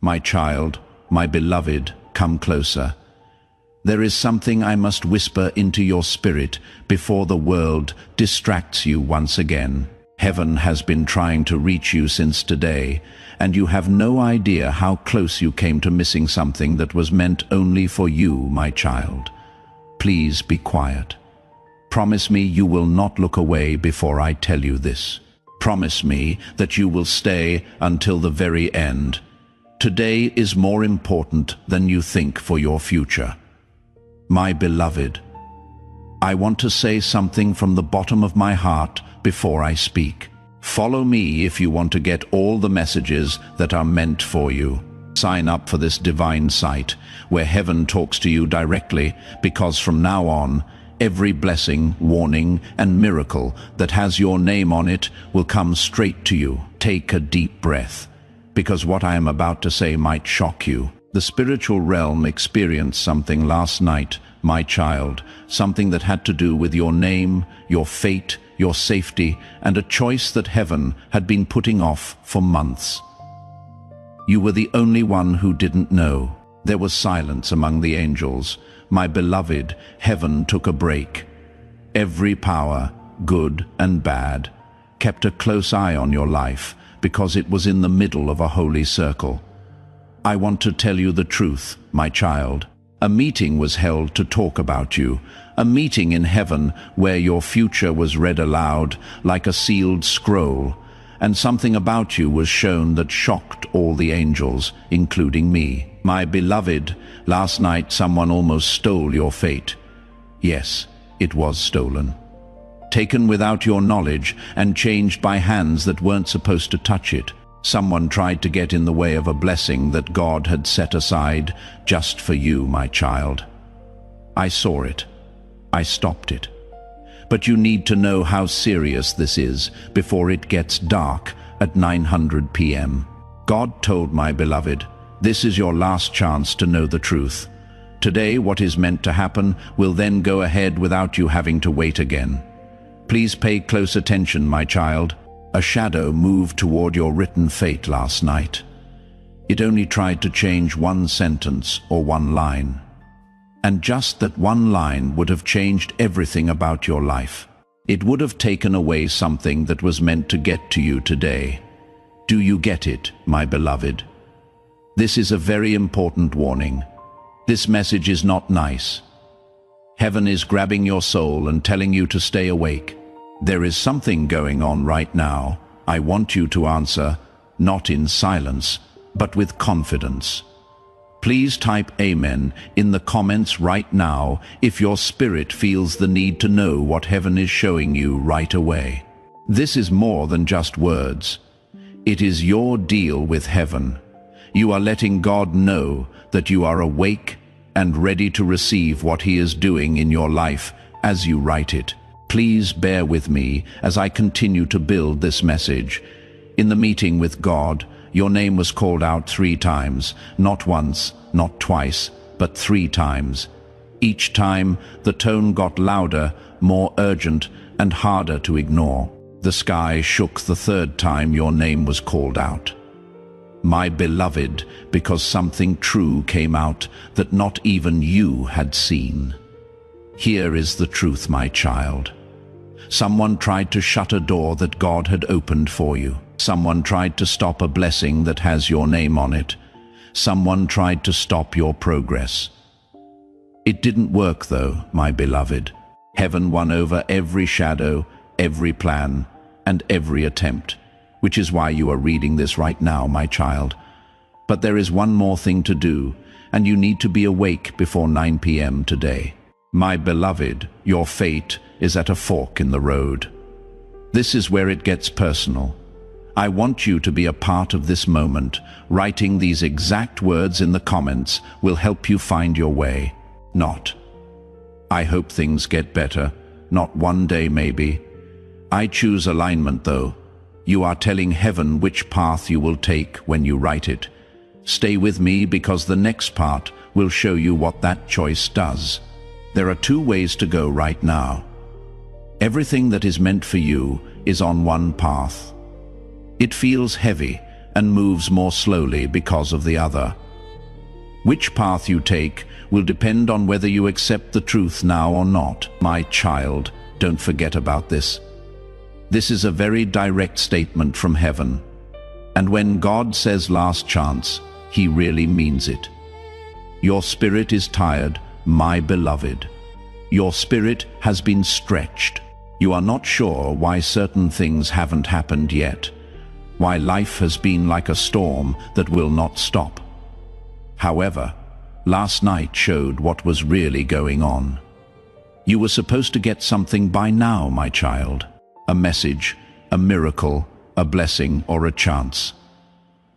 My child, my beloved, come closer. There is something I must whisper into your spirit before the world distracts you once again. Heaven has been trying to reach you since today, and you have no idea how close you came to missing something that was meant only for you, my child. Please be quiet. Promise me you will not look away before I tell you this. Promise me that you will stay until the very end. Today is more important than you think for your future. My beloved, I want to say something from the bottom of my heart before I speak. Follow me if you want to get all the messages that are meant for you. Sign up for this divine site where heaven talks to you directly, because from now on, every blessing, warning, and miracle that has your name on it will come straight to you. Take a deep breath, because what I am about to say might shock you. The spiritual realm experienced something last night, my child, something that had to do with your name, your fate, your safety, and a choice that heaven had been putting off for months. You were the only one who didn't know. There was silence among the angels. My beloved, heaven took a break. Every power, good and bad, kept a close eye on your life because it was in the middle of a holy circle. I want to tell you the truth, my child. A meeting was held to talk about you, a meeting in heaven where your future was read aloud like a sealed scroll, and something about you was shown that shocked all the angels, including me. My beloved, last night someone almost stole your fate. Yes, it was stolen. Taken without your knowledge and changed by hands that weren't supposed to touch it. Someone tried to get in the way of a blessing that God had set aside just for you, my child. I saw it. I stopped it. But you need to know how serious this is before it gets dark at 900 p.m. God told my beloved, this is your last chance to know the truth. Today, what is meant to happen will then go ahead without you having to wait again. Please pay close attention, my child. A shadow moved toward your written fate last night. It only tried to change one sentence or one line. And just that one line would have changed everything about your life. It would have taken away something that was meant to get to you today. Do you get it, my beloved? This is a very important warning. This message is not nice. Heaven is grabbing your soul and telling you to stay awake. There is something going on right now. I want you to answer, not in silence, but with confidence. Please type Amen in the comments right now if your spirit feels the need to know what heaven is showing you right away. This is more than just words. It is your deal with heaven. You are letting God know that you are awake and ready to receive what He is doing in your life as you write it. Please bear with me as I continue to build this message. In the meeting with God, your name was called out 3 times, not once, not twice, but 3 times. Each time, the tone got louder, more urgent, and harder to ignore. The sky shook the 3rd time your name was called out. My beloved, because something true came out that not even you had seen. Here is the truth, my child. Someone tried to shut a door that God had opened for you. Someone tried to stop a blessing that has your name on it. Someone tried to stop your progress. It didn't work though, my beloved. Heaven won over every shadow, every plan, and every attempt, which is why you are reading this right now, my child. But there is one more thing to do, and you need to be awake before 9 p.m. today. My beloved, your fate is at a fork in the road. This is where it gets personal. I want you to be a part of this moment. Writing these exact words in the comments will help you find your way. Not, I hope things get better. Not one day maybe. I choose alignment though. You are telling heaven which path you will take when you write it. Stay with me because the next part will show you what that choice does. There are 2 ways to go right now. Everything that is meant for you is on one path. It feels heavy, and moves more slowly because of the other. Which path you take will depend on whether you accept the truth now or not. My child, don't forget about this. This is a very direct statement from heaven. And when God says last chance, he really means it. Your spirit is tired, my beloved. Your spirit has been stretched. You are not sure why certain things haven't happened yet, why life has been like a storm that will not stop. However, last night showed what was really going on. You were supposed to get something by now, my child. A message, a miracle, a blessing, or a chance.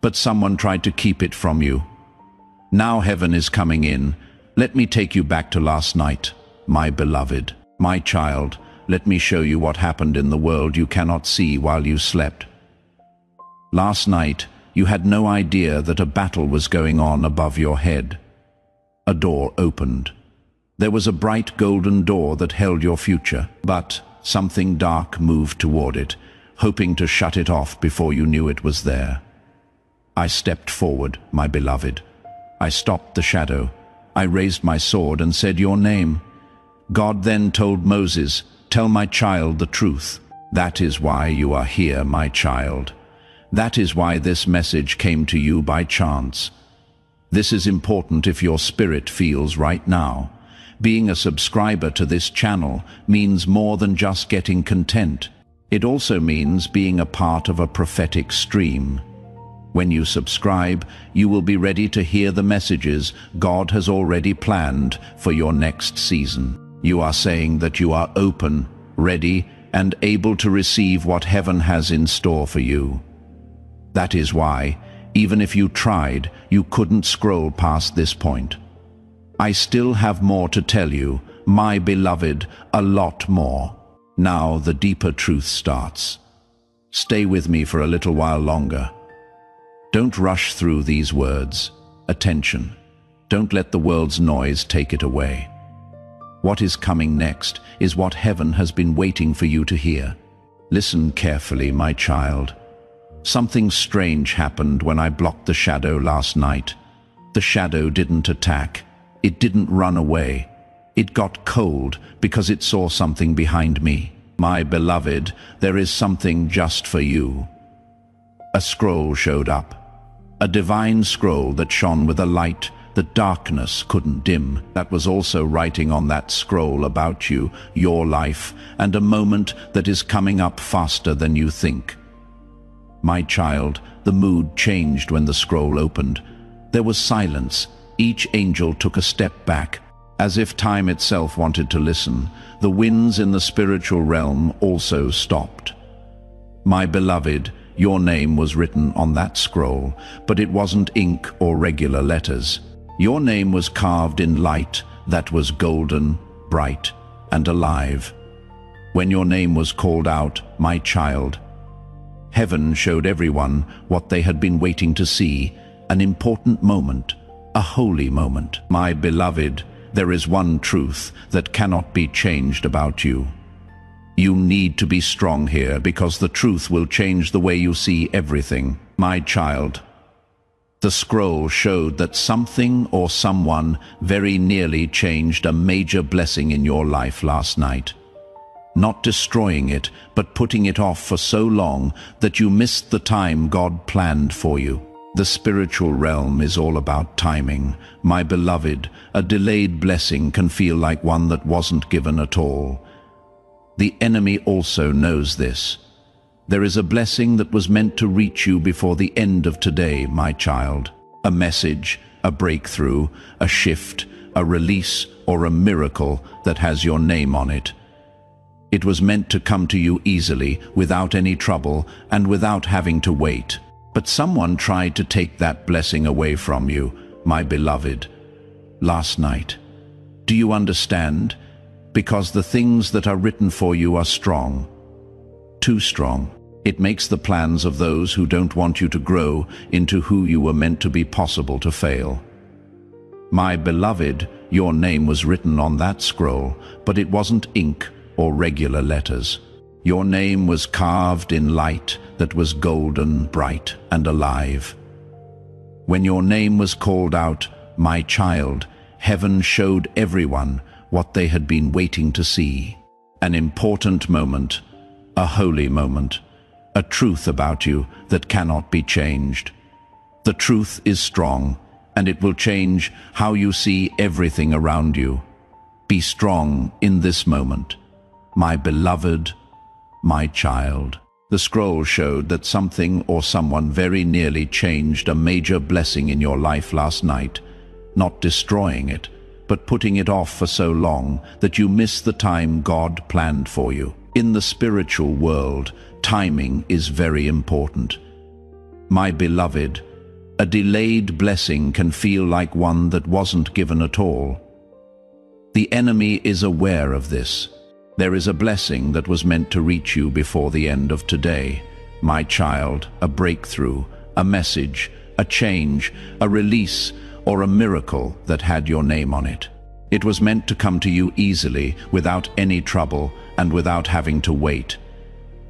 But someone tried to keep it from you. Now heaven is coming in. Let me take you back to last night, my beloved. My child, let me show you what happened in the world you cannot see while you slept. Last night, you had no idea that a battle was going on above your head. A door opened. There was a bright golden door that held your future, but something dark moved toward it, hoping to shut it off before you knew it was there. I stepped forward, my beloved. I stopped the shadow. I raised my sword and said your name. God then told Moses, "Tell my child the truth. That is why you are here, my child. That is why this message came to you by chance. This is important if your spirit feels right now. Being a subscriber to this channel means more than just getting content. It also means being a part of a prophetic stream. When you subscribe, you will be ready to hear the messages God has already planned for your next season. You are saying that you are open, ready, and able to receive what heaven has in store for you. That is why, even if you tried, you couldn't scroll past this point. I still have more to tell you, my beloved, a lot more. Now the deeper truth starts. Stay with me for a little while longer. Don't rush through these words. Attention. Don't let the world's noise take it away. What is coming next is what heaven has been waiting for you to hear. Listen carefully, my child. Something strange happened when I blocked the shadow last night. The shadow didn't attack. It didn't run away. It got cold because it saw something behind me. My beloved, there is something just for you. A scroll showed up. A divine scroll that shone with a light that darkness couldn't dim. That was also writing on that scroll about you, your life, and a moment that is coming up faster than you think. My child, the mood changed when the scroll opened. There was silence. Each angel took a step back, as if time itself wanted to listen. The winds in the spiritual realm also stopped. My beloved, your name was written on that scroll, but it wasn't ink or regular letters. Your name was carved in light that was golden, bright, and alive. When your name was called out, my child, heaven showed everyone what they had been waiting to see, an important moment, a holy moment. My beloved, there is one truth that cannot be changed about you. You need to be strong here because the truth will change the way you see everything. My child, the scroll showed that something or someone very nearly changed a major blessing in your life last night. Not destroying it, but putting it off for so long that you missed the time God planned for you. The spiritual realm is all about timing. My beloved, a delayed blessing can feel like one that wasn't given at all. The enemy also knows this. There is a blessing that was meant to reach you before the end of today, my child. A message, a breakthrough, a shift, a release, or a miracle that has your name on it. It was meant to come to you easily, without any trouble, and without having to wait. But someone tried to take that blessing away from you, my beloved, last night. Do you understand? Because the things that are written for you are strong. Too strong. It makes the plans of those who don't want you to grow into who you were meant to be possible to fail. My beloved, your name was written on that scroll, but it wasn't ink or regular letters. Your name was carved in light that was golden, bright, and alive. When your name was called out, my child, heaven showed everyone what they had been waiting to see. An important moment, a holy moment, a truth about you that cannot be changed. The truth is strong, and it will change how you see everything around you. Be strong in this moment, my beloved, my child. The scroll showed that something or someone very nearly changed a major blessing in your life last night, not destroying it, but putting it off for so long that you miss the time God planned for you. In the spiritual world, timing is very important. My beloved, a delayed blessing can feel like one that wasn't given at all. The enemy is aware of this. There is a blessing that was meant to reach you before the end of today. My child, a breakthrough, a message, a change, a release, or a miracle that had your name on it. It was meant to come to you easily, without any trouble, and without having to wait.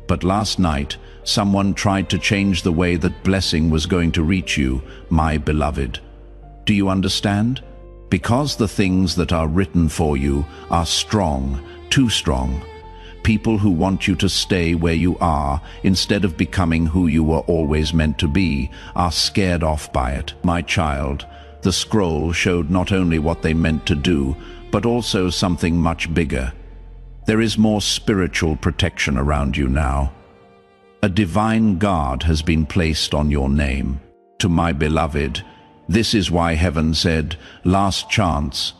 But last night, someone tried to change the way that blessing was going to reach you, my beloved. Do you understand? Because the things that are written for you are strong, too strong. People who want you to stay where you are, instead of becoming who you were always meant to be, are scared off by it. My child, the scroll showed not only what they meant to do, but also something much bigger. There is more spiritual protection around you now. A divine guard has been placed on your name. To my beloved, this is why heaven said, last chance,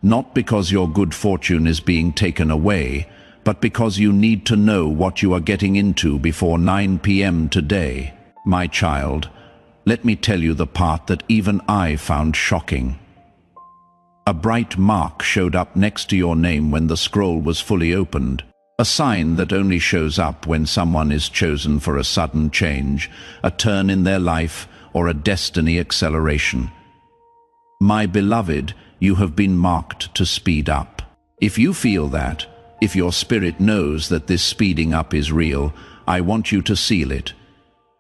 not because your good fortune is being taken away, but because you need to know what you are getting into before 9 p.m. today. My child, let me tell you the part that even I found shocking. A bright mark showed up next to your name when the scroll was fully opened, a sign that only shows up when someone is chosen for a sudden change, a turn in their life, or a destiny acceleration. My beloved, you have been marked to speed up. If you feel that, if your spirit knows that this speeding up is real, I want you to seal it.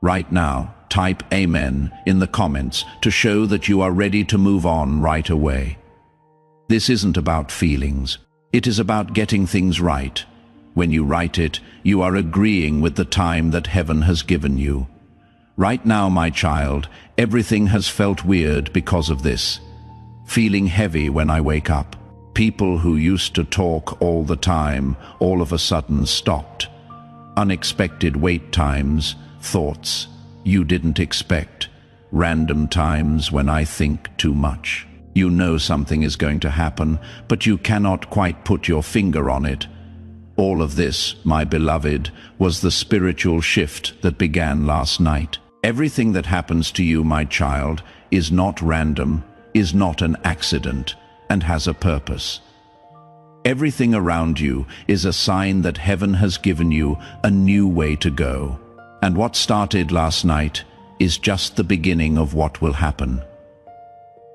Right now, type Amen in the comments to show that you are ready to move on right away. This isn't about feelings. It is about getting things right. When you write it, you are agreeing with the time that heaven has given you. Right now, my child, everything has felt weird because of this. Feeling heavy when I wake up. People who used to talk all the time, all of a sudden stopped. Unexpected wait times, thoughts you didn't expect. Random times when I think too much. You know something is going to happen, but you cannot quite put your finger on it. All of this, my beloved, was the spiritual shift that began last night. Everything that happens to you, my child, is not random, is not an accident, and has a purpose. Everything around you is a sign that heaven has given you a new way to go. And what started last night is just the beginning of what will happen.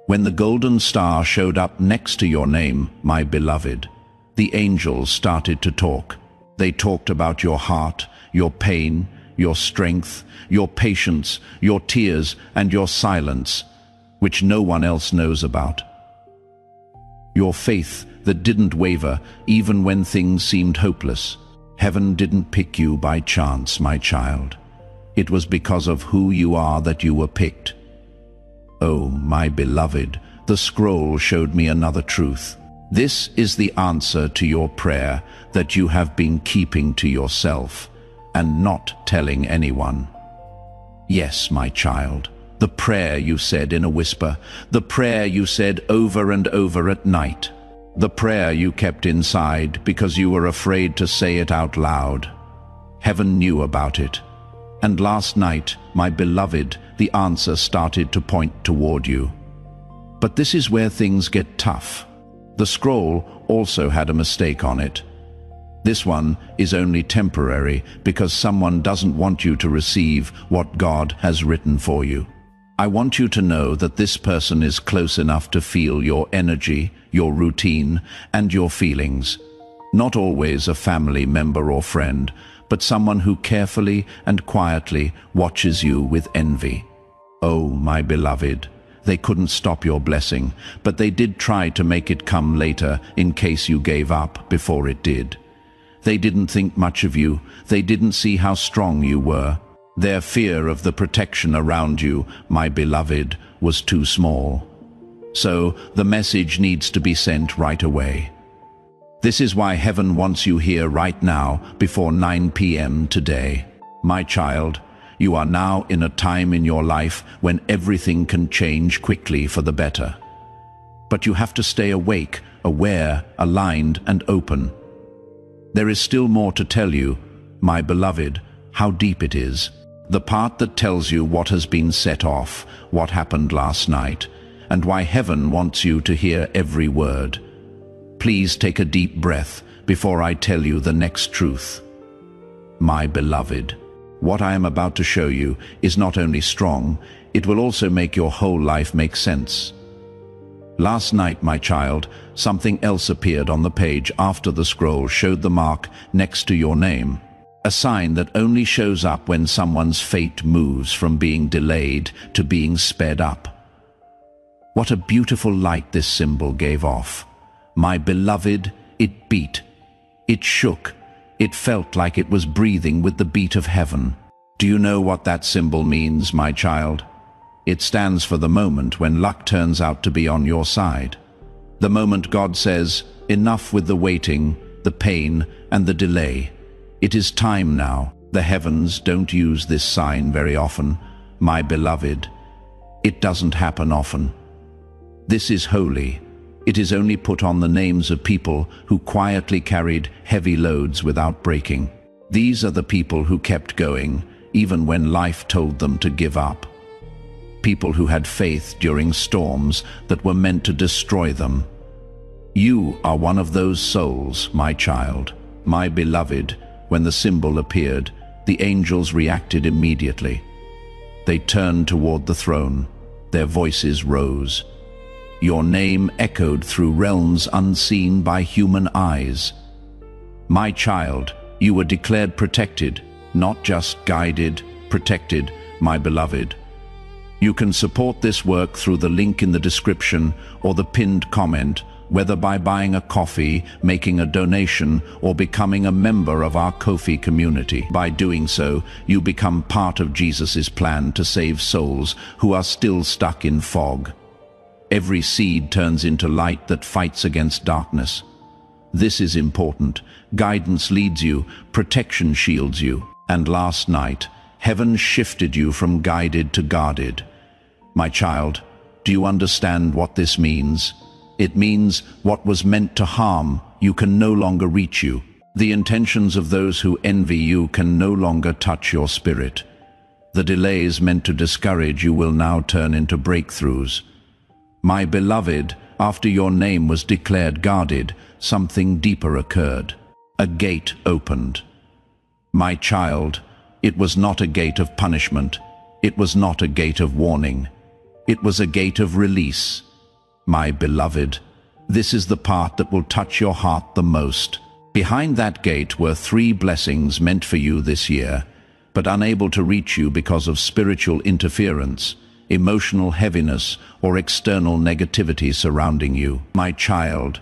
When the golden star showed up next to your name, my beloved, the angels started to talk. They talked about your heart, your pain, your strength, your patience, your tears, and your silence, which no one else knows about. Your faith that didn't waver even when things seemed hopeless. Heaven didn't pick you by chance, my child. It was because of who you are that you were picked. Oh, my beloved, the scroll showed me another truth. This is the answer to your prayer that you have been keeping to yourself and not telling anyone. Yes, my child, the prayer you said in a whisper, the prayer you said over and over at night, the prayer you kept inside because you were afraid to say it out loud. Heaven knew about it. And last night, my beloved, the answer started to point toward you. But this is where things get tough. The scroll also had a mistake on it. This one is only temporary because someone doesn't want you to receive what God has written for you. I want you to know that this person is close enough to feel your energy, your routine, and your feelings. Not always a family member or friend, but someone who carefully and quietly watches you with envy. Oh, my beloved, they couldn't stop your blessing, but they did try to make it come later in case you gave up before it did. They didn't think much of you. They didn't see how strong you were. Their fear of the protection around you, my beloved, was too small. So the message needs to be sent right away. This is why heaven wants you here right now before 9 p.m. today. My child, you are now in a time in your life when everything can change quickly for the better. But you have to stay awake, aware, aligned, and open. There is still more to tell you, my beloved, how deep it is. The part that tells you what has been set off, what happened last night, and why heaven wants you to hear every word. Please take a deep breath before I tell you the next truth. My beloved, what I am about to show you is not only strong, it will also make your whole life make sense. Last night, my child, something else appeared on the page after the scroll showed the mark next to your name. A sign that only shows up when someone's fate moves from being delayed to being sped up. What a beautiful light this symbol gave off. My beloved, it beat. It shook. It felt like it was breathing with the beat of heaven. Do you know what that symbol means, my child? It stands for the moment when luck turns out to be on your side. The moment God says, enough with the waiting, the pain, and the delay. It is time now. The heavens don't use this sign very often, my beloved. It doesn't happen often. This is holy. It is only put on the names of people who quietly carried heavy loads without breaking. These are the people who kept going, even when life told them to give up. People who had faith during storms that were meant to destroy them. You are one of those souls, my child, my beloved. When the symbol appeared, the angels reacted immediately. They turned toward the throne. Their voices rose. Your name echoed through realms unseen by human eyes. My child, you were declared protected, not just guided, protected, my beloved. You can support this work through the link in the description or the pinned comment, whether by buying a coffee, making a donation, or becoming a member of our Ko-fi community. By doing so, you become part of Jesus' plan to save souls who are still stuck in fog. Every seed turns into light that fights against darkness. This is important. Guidance leads you, protection shields you. And last night, heaven shifted you from guided to guarded. My child, do you understand what this means? It means what was meant to harm you can no longer reach you. The intentions of those who envy you can no longer touch your spirit. The delays meant to discourage you will now turn into breakthroughs. My beloved, after your name was declared guarded, something deeper occurred. A gate opened. My child, it was not a gate of punishment. It was not a gate of warning. It was a gate of release. My beloved, this is the part that will touch your heart the most. Behind that gate were 3 blessings meant for you this year, but unable to reach you because of spiritual interference, emotional heaviness, or external negativity surrounding you. My child,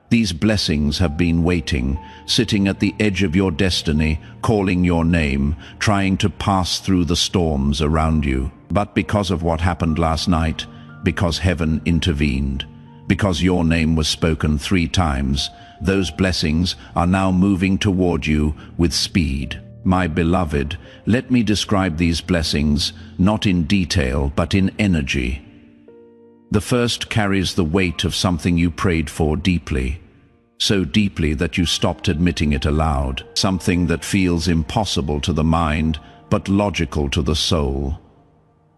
these blessings have been waiting, sitting at the edge of your destiny, calling your name, trying to pass through the storms around you. But because of what happened last night, because heaven intervened, because your name was spoken 3 times, those blessings are now moving toward you with speed. My beloved, let me describe these blessings, not in detail, but in energy. The first carries the weight of something you prayed for deeply, so deeply that you stopped admitting it aloud, something that feels impossible to the mind, but logical to the soul.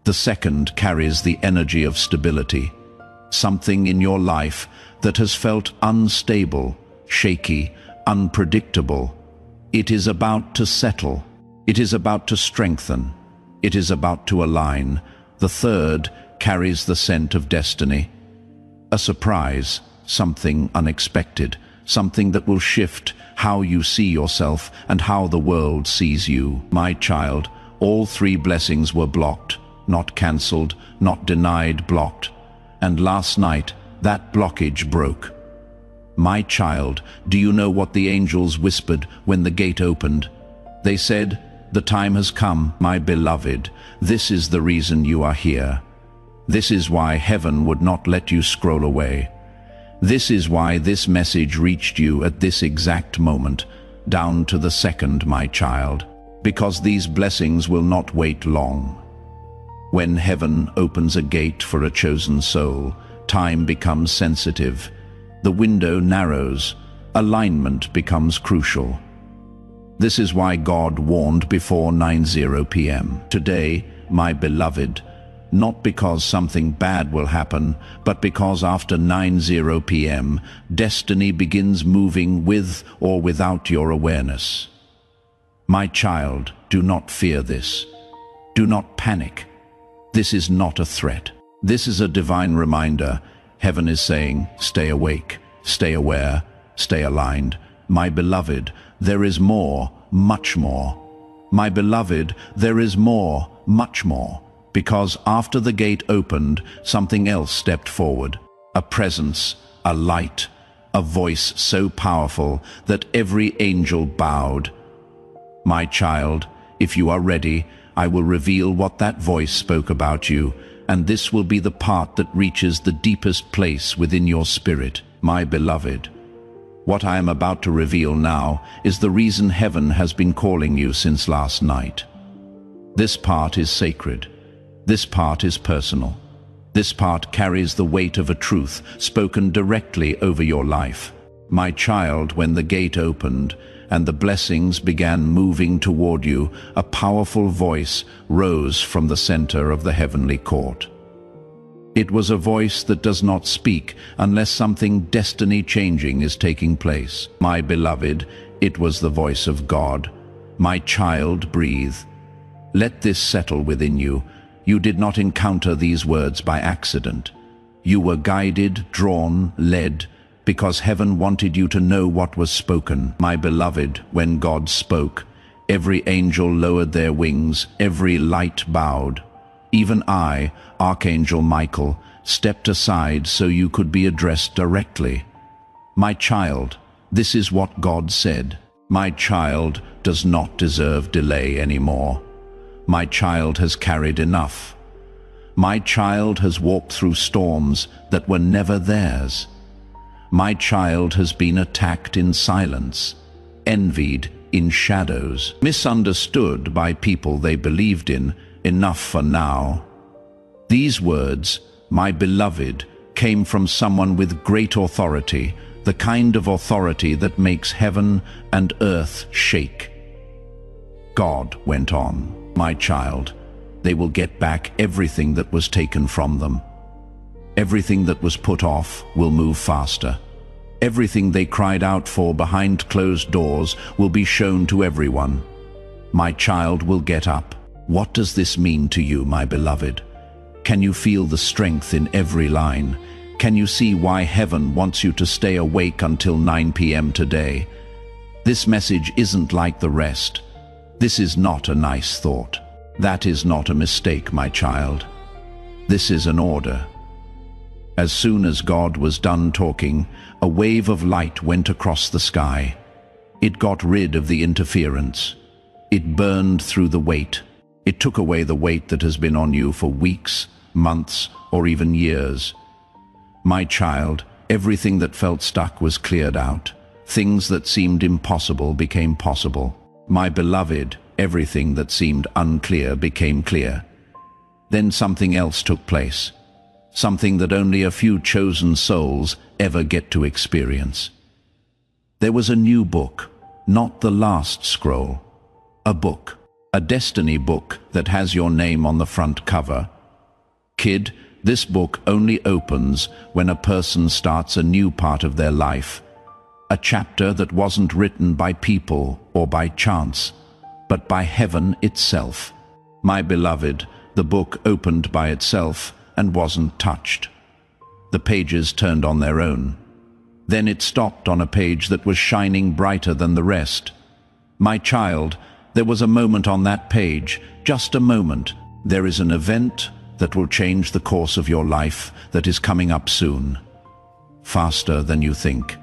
The second carries the energy of stability, something in your life that has felt unstable, shaky, unpredictable. It is about to settle. It is about to strengthen. It is about to align. The third carries the scent of destiny. A surprise, something unexpected, something that will shift how you see yourself and how the world sees you. My child, all three blessings were blocked, not cancelled, not denied, blocked. And last night, that blockage broke. My child, do you know what the angels whispered when the gate opened? They said, "The time has come, my beloved. This is the reason you are here. This is why heaven would not let you scroll away. This is why this message reached you at this exact moment, down to the second, my child, because these blessings will not wait long. When heaven opens a gate for a chosen soul, time becomes sensitive. The window narrows. Alignment becomes crucial. This is why God warned before 9:0 p.m. Today, my beloved, not because something bad will happen, but because after 9:0 p.m., destiny begins moving with or without your awareness. My child, do not fear this. Do not panic. This is not a threat. This is a divine reminder. Heaven is saying, stay awake, stay aware, stay aligned. My beloved, there is more, much more. My beloved, there is more, much more. Because after the gate opened, something else stepped forward. A presence, a light, a voice so powerful that every angel bowed. My child, if you are ready, I will reveal what that voice spoke about you, and this will be the part that reaches the deepest place within your spirit. My beloved, what I am about to reveal now is the reason heaven has been calling you since last night. This part is sacred. This part is personal. This part carries the weight of a truth spoken directly over your life. My child, when the gate opened and the blessings began moving toward you, a powerful voice rose from the center of the heavenly court. It was a voice that does not speak unless something destiny-changing is taking place. My beloved, it was the voice of God. My child, breathe. Let this settle within you. You did not encounter these words by accident. You were guided, drawn, led, because heaven wanted you to know what was spoken. My beloved, when God spoke, every angel lowered their wings, every light bowed. Even I, Archangel Michael, stepped aside so you could be addressed directly. My child, this is what God said. My child does not deserve delay anymore. My child has carried enough. My child has walked through storms that were never theirs. My child has been attacked in silence, envied in shadows, misunderstood by people they believed in. Enough for now. These words, my beloved, came from someone with great authority, the kind of authority that makes heaven and earth shake. God went on, my child, they will get back everything that was taken from them. Everything that was put off will move faster. Everything they cried out for behind closed doors will be shown to everyone. My child will get up. What does this mean to you, my beloved? Can you feel the strength in every line? Can you see why heaven wants you to stay awake until 9 p.m. today? This message isn't like the rest. This is not a nice thought. That is not a mistake, my child. This is an order. As soon as God was done talking, a wave of light went across the sky. It got rid of the interference. It burned through the weight. It took away the weight that has been on you for weeks, months, or even years. My child, everything that felt stuck was cleared out. Things that seemed impossible became possible. My beloved, everything that seemed unclear became clear. Then something else took place. Something that only a few chosen souls ever get to experience. There was a new book, not the last scroll. A book. A destiny book that has your name on the front cover. Kid, this book only opens when a person starts a new part of their life. A chapter that wasn't written by people or by chance, but by heaven itself. My beloved, the book opened by itself and wasn't touched. The pages turned on their own. Then it stopped on a page that was shining brighter than the rest. My child, there was a moment on that page, just a moment. There is an event that will change the course of your life that is coming up soon. Faster than you think.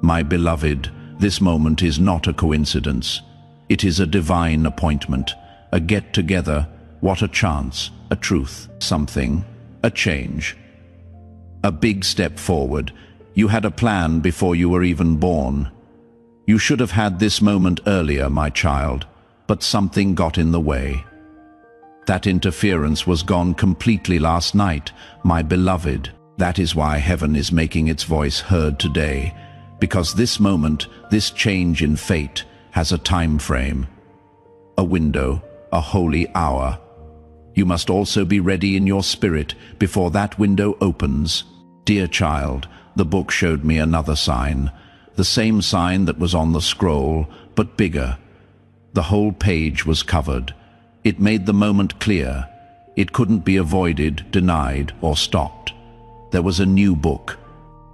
My beloved, this moment is not a coincidence. It is a divine appointment, a get-together. What a chance, a truth, something, a change. A big step forward. You had a plan before you were even born. You should have had this moment earlier, my child, but something got in the way. That interference was gone completely last night, my beloved. That is why heaven is making its voice heard today, because this moment, this change in fate, has a time frame, a window, a holy hour. You must also be ready in your spirit before that window opens. Dear child, the book showed me another sign, the same sign that was on the scroll, but bigger. The whole page was covered. It made the moment clear. It couldn't be avoided, denied, or stopped. There was a new book,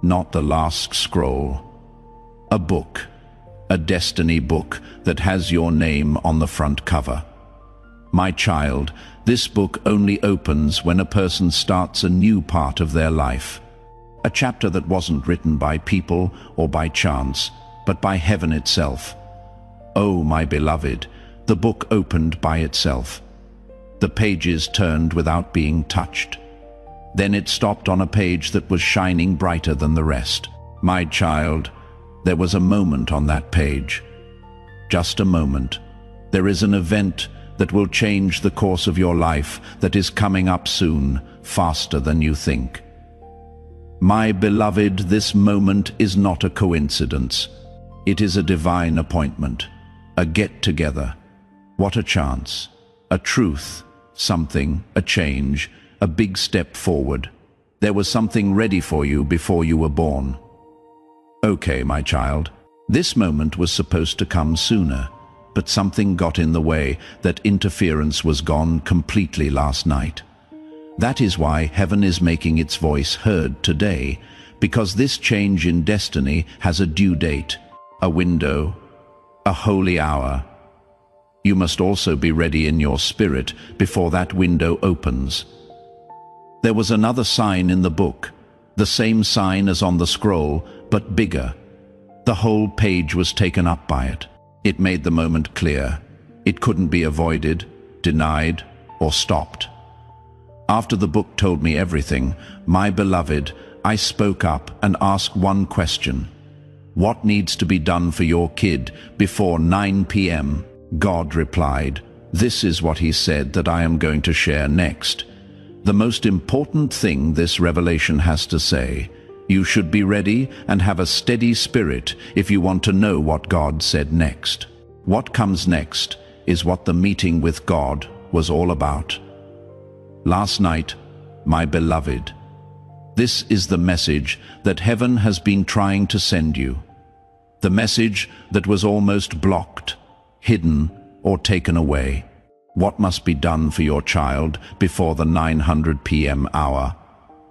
not the last scroll. A book, a destiny book that has your name on the front cover. My child, this book only opens when a person starts a new part of their life. A chapter that wasn't written by people or by chance, but by heaven itself. Oh, my beloved, the book opened by itself. The pages turned without being touched. Then it stopped on a page that was shining brighter than the rest. My child, there was a moment on that page. Just a moment. There is an event that will change the course of your life that is coming up soon, faster than you think. My beloved, this moment is not a coincidence. It is a divine appointment, a get-together. What a chance, a truth, something, a change, a big step forward. There was something ready for you before you were born. Okay, my child, this moment was supposed to come sooner, but something got in the way. That interference was gone completely last night. That is why heaven is making its voice heard today, because this change in destiny has a due date, a window, a holy hour. You must also be ready in your spirit before that window opens. There was another sign in the book, the same sign as on the scroll, but bigger. The whole page was taken up by it. It made the moment clear. It couldn't be avoided, denied, or stopped. After the book told me everything, my beloved, I spoke up and asked one question. What needs to be done for your kid before 9 p.m.? God replied, this is what he said that I am going to share next. The most important thing this revelation has to say. You should be ready and have a steady spirit if you want to know what God said next. What comes next is what the meeting with God was all about. Last night, my beloved, this is the message that heaven has been trying to send you. The message that was almost blocked, hidden, or taken away. What must be done for your child before the 900 p.m. hour?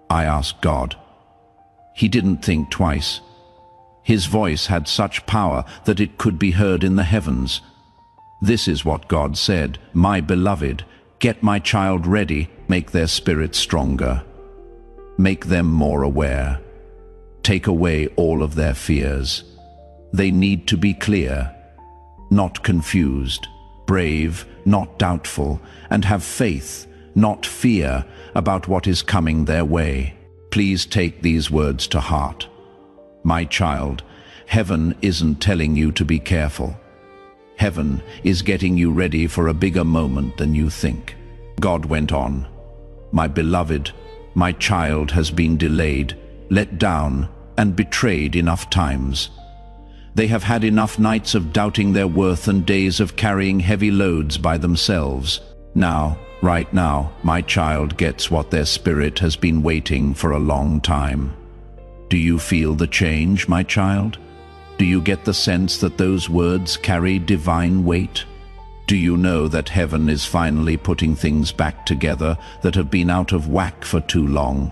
I asked God. He didn't think twice. His voice had such power that it could be heard in the heavens. This is what God said, my beloved, get my child ready, make their spirit stronger. Make them more aware. Take away all of their fears. They need to be clear, not confused, brave, not doubtful, and have faith, not fear, about what is coming their way. Please take these words to heart. My child, heaven isn't telling you to be careful. Heaven is getting you ready for a bigger moment than you think. God went on. My beloved, my child has been delayed, let down, and betrayed enough times. They have had enough nights of doubting their worth and days of carrying heavy loads by themselves. Now, right now, my child gets what their spirit has been waiting for a long time. Do you feel the change, my child? Do you get the sense that those words carry divine weight? Do you know that heaven is finally putting things back together that have been out of whack for too long?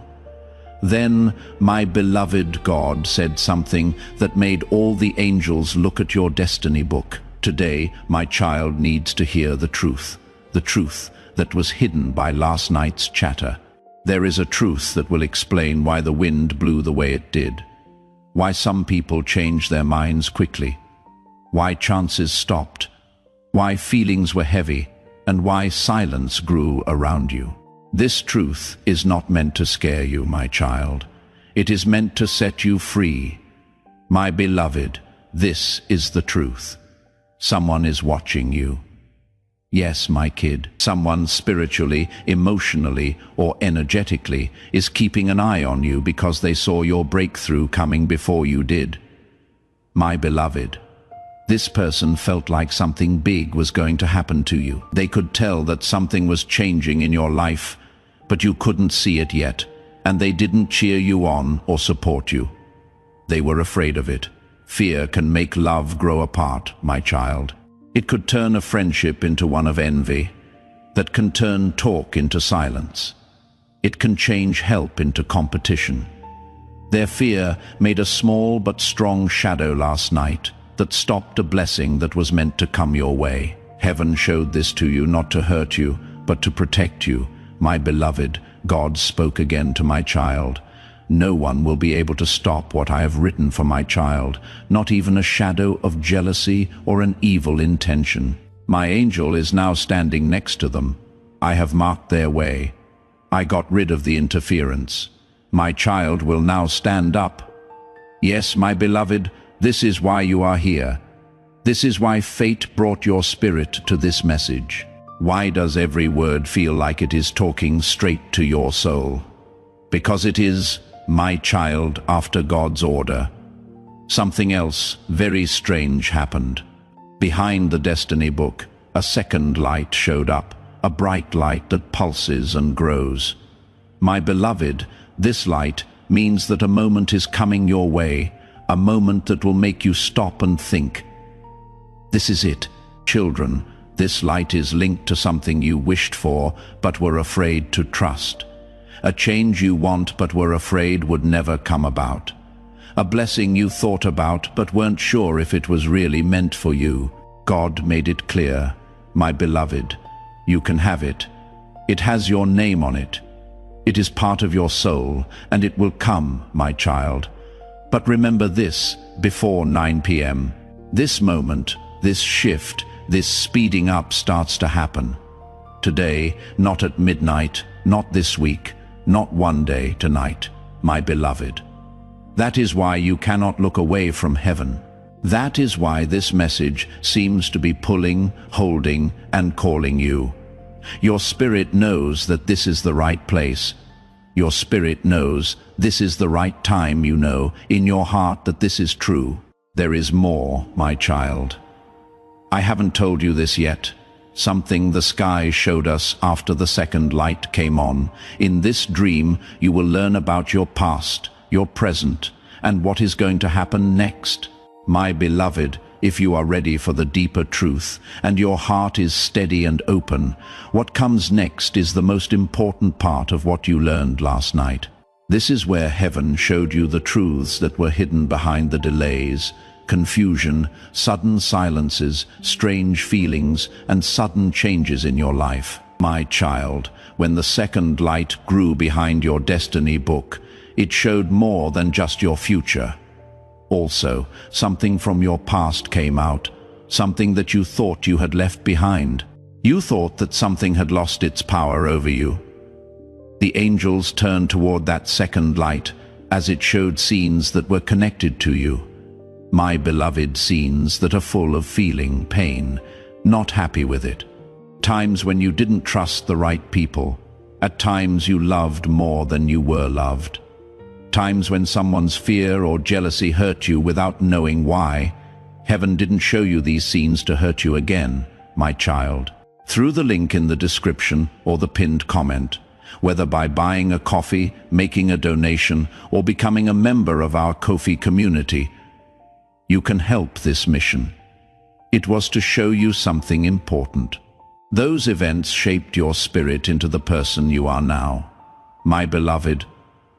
Then my beloved God said something that made all the angels look at your destiny book. Today, my child needs to hear the truth that was hidden by last night's chatter. There is a truth that will explain why the wind blew the way it did, why some people change their minds quickly, why chances stopped, why feelings were heavy, and why silence grew around you. This truth is not meant to scare you, my child. It is meant to set you free. My beloved, this is the truth. Someone is watching you. Yes, my kid, someone spiritually, emotionally, or energetically is keeping an eye on you because they saw your breakthrough coming before you did. My beloved, this person felt like something big was going to happen to you. They could tell that something was changing in your life, but you couldn't see it yet, and they didn't cheer you on or support you. They were afraid of it. Fear can make love grow apart, my child. It could turn a friendship into one of envy, that can turn talk into silence. It can change help into competition. Their fear made a small but strong shadow last night that stopped a blessing that was meant to come your way. Heaven showed this to you not to hurt you, but to protect you. My beloved, God spoke again to my child. No one will be able to stop what I have written for my child, not even a shadow of jealousy or an evil intention. My angel is now standing next to them. I have marked their way. I got rid of the interference. My child will now stand up. Yes, my beloved, this is why you are here. This is why fate brought your spirit to this message. Why does every word feel like it is talking straight to your soul? Because it is, my child, after God's order. Something else very strange happened. Behind the destiny book, a second light showed up, a bright light that pulses and grows. My beloved, this light means that a moment is coming your way, a moment that will make you stop and think. This is it, children. This light is linked to something you wished for, but were afraid to trust. A change you want but were afraid would never come about. A blessing you thought about but weren't sure if it was really meant for you. God made it clear. My beloved, you can have it. It has your name on it. It is part of your soul, and it will come, my child. But remember this, before 9 p.m. This moment, this shift, this speeding up starts to happen. Today, not at midnight, not this week, not one day tonight, my beloved. That is why you cannot look away from heaven. That is why this message seems to be pulling, holding, and calling you. Your spirit knows that this is the right place. Your spirit knows this is the right time, you know, in your heart that this is true. There is more, my child. I haven't told you this yet. Something the sky showed us after the second light came on. In this dream, you will learn about your past, your present, and what is going to happen next. My beloved, if you are ready for the deeper truth, and your heart is steady and open, what comes next is the most important part of what you learned last night. This is where heaven showed you the truths that were hidden behind the delays, confusion, sudden silences, strange feelings, and sudden changes in your life. My child, when the second light grew behind your destiny book, it showed more than just your future. Also, something from your past came out, something that you thought you had left behind. You thought that something had lost its power over you. The angels turned toward that second light as it showed scenes that were connected to you. My beloved, scenes that are full of feeling, pain, not happy with it. Times when you didn't trust the right people. At times you loved more than you were loved. Times when someone's fear or jealousy hurt you without knowing why. Heaven didn't show you these scenes to hurt you again, my child. Through the link in the description or the pinned comment, whether by buying a coffee, making a donation, or becoming a member of our Ko-fi community, you can help this mission. It was to show you something important. Those events shaped your spirit into the person you are now. My beloved,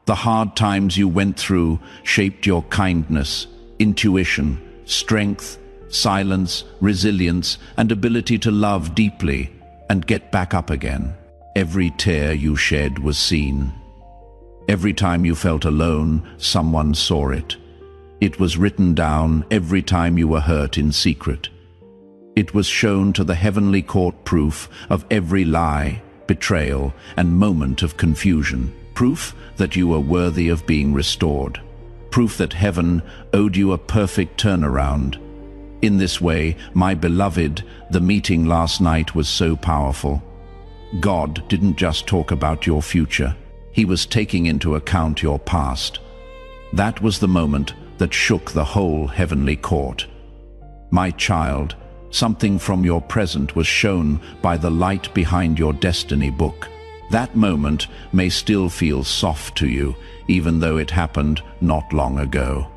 The hard times you went through shaped your kindness, intuition, strength, silence, resilience, and ability to love deeply and get back up again. Every tear you shed was seen. Every time you felt alone, someone saw it. It was written down every time you were hurt in secret. It was shown to the heavenly court, proof of every lie, betrayal, and moment of confusion. Proof that you were worthy of being restored. Proof that heaven owed you a perfect turnaround. In this way, my beloved, the meeting last night was so powerful. God didn't just talk about your future. He was taking into account your past. That was the moment that shook the whole heavenly court. My child, something from your present was shown by the light behind your destiny book. That moment may still feel soft to you, even though it happened not long ago.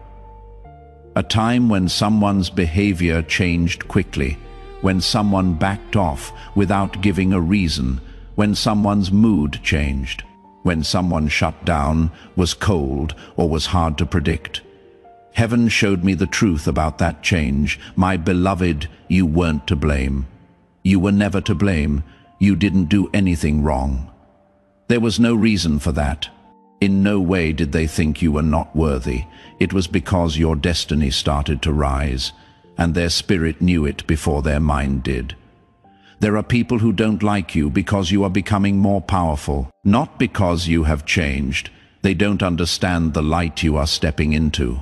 A time when someone's behavior changed quickly, when someone backed off without giving a reason, when someone's mood changed, when someone shut down, was cold, or was hard to predict. Heaven showed me the truth about that change. My beloved, you weren't to blame. You were never to blame. You didn't do anything wrong. There was no reason for that. In no way did they think you were not worthy. It was because your destiny started to rise, and their spirit knew it before their mind did. There are people who don't like you because you are becoming more powerful, not because you have changed. They don't understand the light you are stepping into.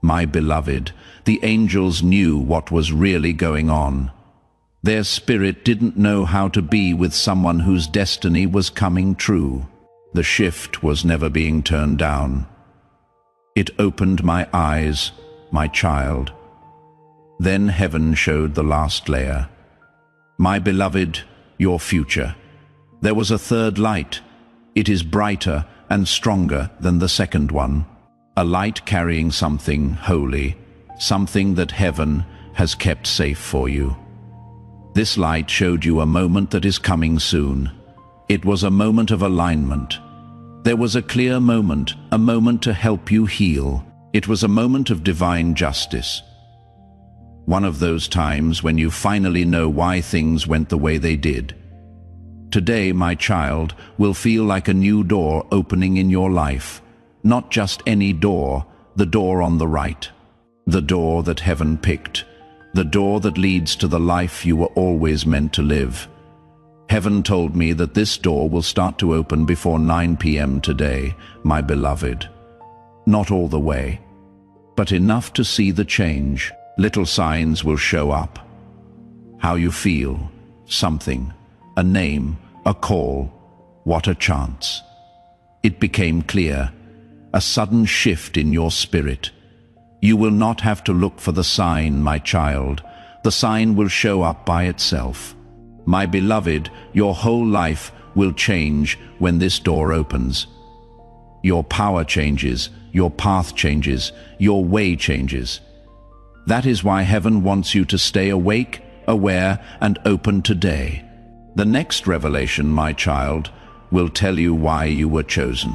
My beloved, the angels knew what was really going on. Their spirit didn't know how to be with someone whose destiny was coming true. The shift was never being turned down. It opened my eyes, my child. Then heaven showed the last layer. My beloved, your future. There was a third light. It is brighter and stronger than the second one. A light carrying something holy, something that heaven has kept safe for you. This light showed you a moment that is coming soon. It was a moment of alignment. There was a clear moment, a moment to help you heal. It was a moment of divine justice. One of those times when you finally know why things went the way they did. Today, my child, will feel like a new door opening in your life. Not just any door, the door on the right. The door that heaven picked. The door that leads to the life you were always meant to live. Heaven told me that this door will start to open before 9 p.m. today, my beloved. Not all the way, but enough to see the change. Little signs will show up. How you feel, something, a name, a call. What a chance. It became clear, a sudden shift in your spirit. You will not have to look for the sign, my child. The sign will show up by itself. My beloved, your whole life will change when this door opens. Your power changes, your path changes, your way changes. That is why heaven wants you to stay awake, aware, and open today. The next revelation, my child, will tell you why you were chosen,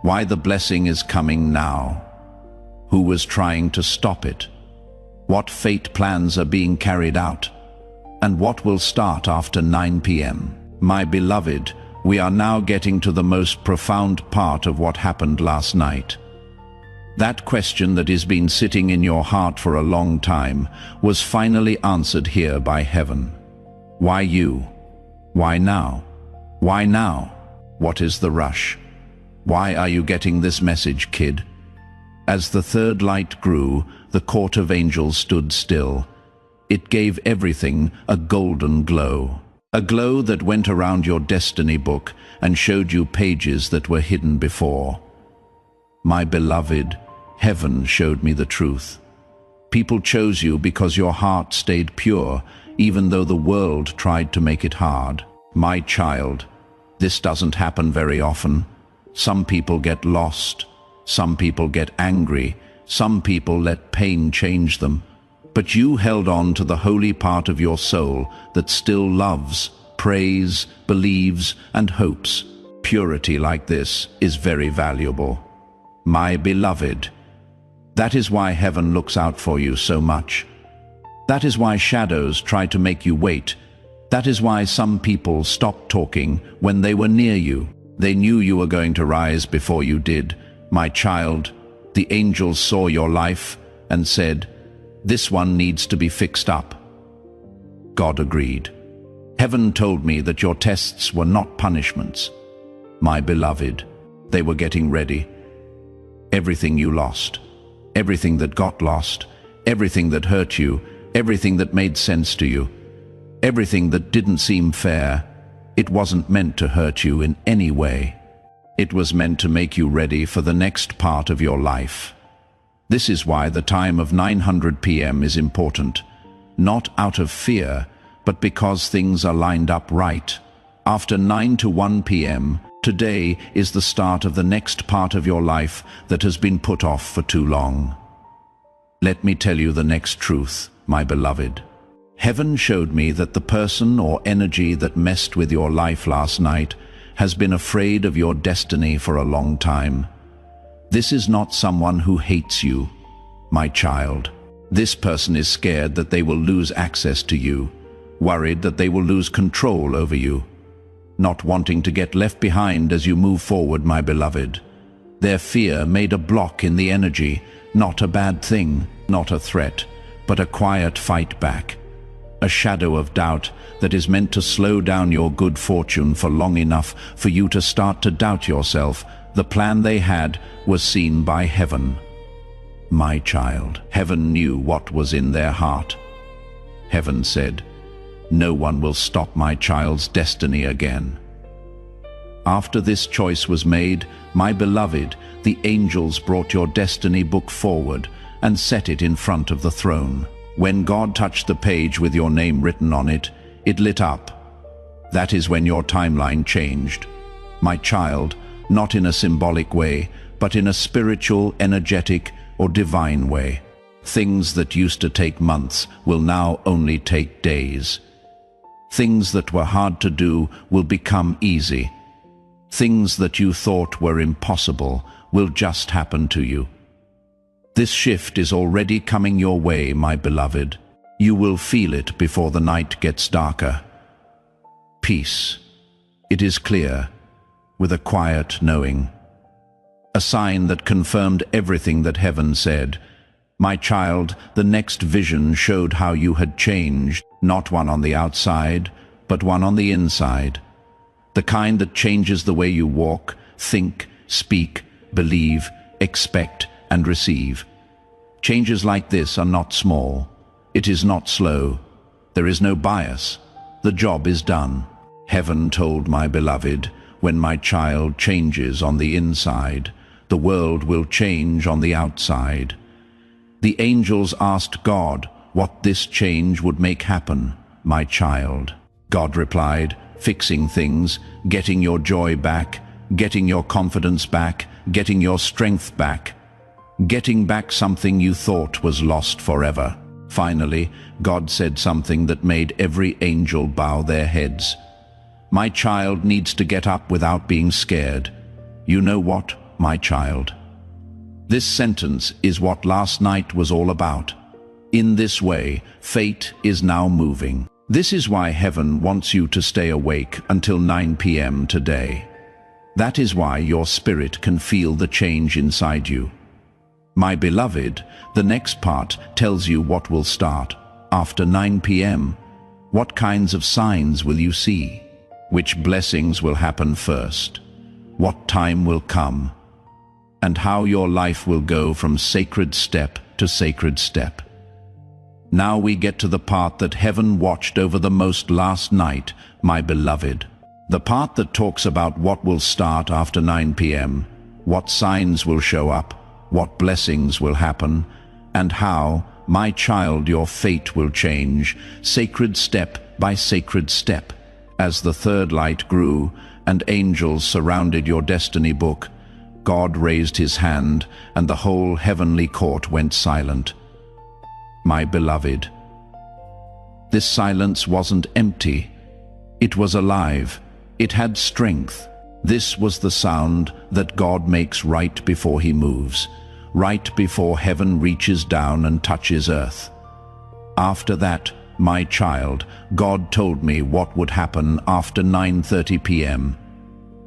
why the blessing is coming now, who was trying to stop it, what fate plans are being carried out, and what will start after 9 p.m. My beloved, we are now getting to the most profound part of what happened last night. That question that has been sitting in your heart for a long time was finally answered here by heaven. Why you? Why now? Why now? What is the rush? Why are you getting this message, kid? As the third light grew, the court of angels stood still. It gave everything a golden glow. A glow that went around your destiny book and showed you pages that were hidden before. My beloved, heaven showed me the truth. People chose you because your heart stayed pure, even though the world tried to make it hard. My child, this doesn't happen very often. Some people get lost. Some people get angry. Some people let pain change them. But you held on to the holy part of your soul that still loves, prays, believes, and hopes. purity like this is very valuable. My beloved, that is why heaven looks out for you so much. That is why shadows try to make you wait. That is why some people stopped talking when they were near you. They knew you were going to rise before you did. My child, the angels saw your life and said, "This one needs to be fixed up." God agreed. Heaven told me that your tests were not punishments. My beloved, they were getting ready. Everything you lost, everything that got lost, everything that hurt you, everything that made sense to you, everything that didn't seem fair, it wasn't meant to hurt you in any way. It was meant to make you ready for the next part of your life. This is why the time of 900 p.m. is important, not out of fear, but because things are lined up right. After 9 to 1 p.m., today is the start of the next part of your life that has been put off for too long. Let me tell you the next truth, my beloved. Heaven showed me that the person or energy that messed with your life last night has been afraid of your destiny for a long time. This is not someone who hates you, my child. This person is scared that they will lose access to you, worried that they will lose control over you, not wanting to get left behind as you move forward, my beloved. Their fear made a block in the energy, not a bad thing, not a threat, but a quiet fight back. A shadow of doubt that is meant to slow down your good fortune for long enough for you to start to doubt yourself. The plan they had was seen by heaven. My child, heaven knew what was in their heart. Heaven said, "No one will stop my child's destiny again." After this choice was made, my beloved, the angels brought your destiny book forward and set it in front of the throne. When God touched the page with your name written on it, it lit up. That is when your timeline changed. My child, not in a symbolic way, but in a spiritual, energetic, or divine way. Things that used to take months will now only take days. Things that were hard to do will become easy. Things that you thought were impossible will just happen to you. This shift is already coming your way, my beloved. You will feel it before the night gets darker. Peace. It is clear, with a quiet knowing. A sign that confirmed everything that heaven said. My child, the next vision showed how you had changed, not one on the outside, but one on the inside. The kind that changes the way you walk, think, speak, believe, expect, and receive. Changes like this are not small. It is not slow. There is no bias. The job is done. Heaven told my beloved, when my child changes on the inside, the world will change on the outside. The angels asked God what this change would make happen, my child. God replied, fixing things, getting your joy back, getting your confidence back, getting your strength back, getting back something you thought was lost forever. Finally, God said something that made every angel bow their heads. My child needs to get up without being scared. You know what, my child? This sentence is what last night was all about. In this way, fate is now moving. This is why heaven wants you to stay awake until 9 p.m. today. That is why your spirit can feel the change inside you. My beloved, the next part tells you what will start. After 9 p.m., what kinds of signs will you see? Which blessings will happen first? What time will come? And how your life will go from sacred step to sacred step. Now we get to the part that heaven watched over the most last night, my beloved. The part that talks about what will start after 9 p.m., what signs will show up, what blessings will happen, and how, my child, your fate will change, sacred step by sacred step. As the third light grew and angels surrounded your destiny book, God raised his hand and the whole heavenly court went silent. My beloved, this silence wasn't empty. It was alive. It had strength. This was the sound that God makes right before he moves, right before heaven reaches down and touches earth. After that, my child, God told me what would happen after 9:30 p.m.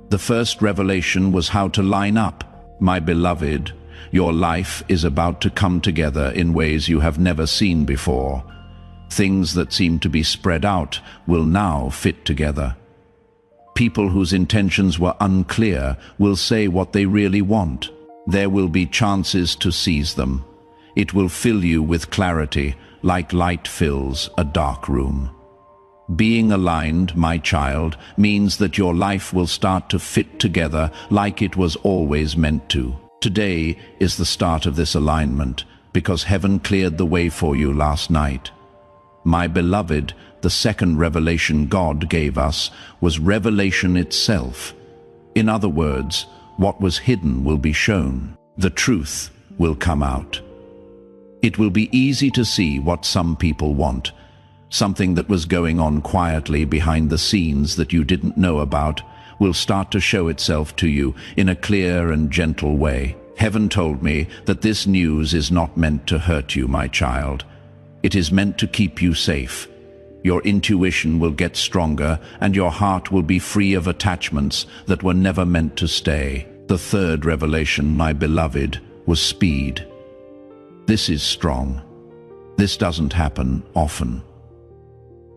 The first revelation was how to line up. My beloved, your life is about to come together in ways you have never seen before. Things that seem to be spread out will now fit together. People whose intentions were unclear will say what they really want. There will be chances to seize them. It will fill you with clarity, like light fills a dark room. Being aligned, my child, means that your life will start to fit together like it was always meant to. Today is the start of this alignment, because heaven cleared the way for you last night. My beloved, the second revelation God gave us was revelation itself. In other words, what was hidden will be shown. The truth will come out. It will be easy to see what some people want. Something that was going on quietly behind the scenes that you didn't know about will start to show itself to you in a clear and gentle way. Heaven told me that this news is not meant to hurt you, my child. It is meant to keep you safe. Your intuition will get stronger and your heart will be free of attachments that were never meant to stay. The third revelation, my beloved, was speed. This is strong. This doesn't happen often.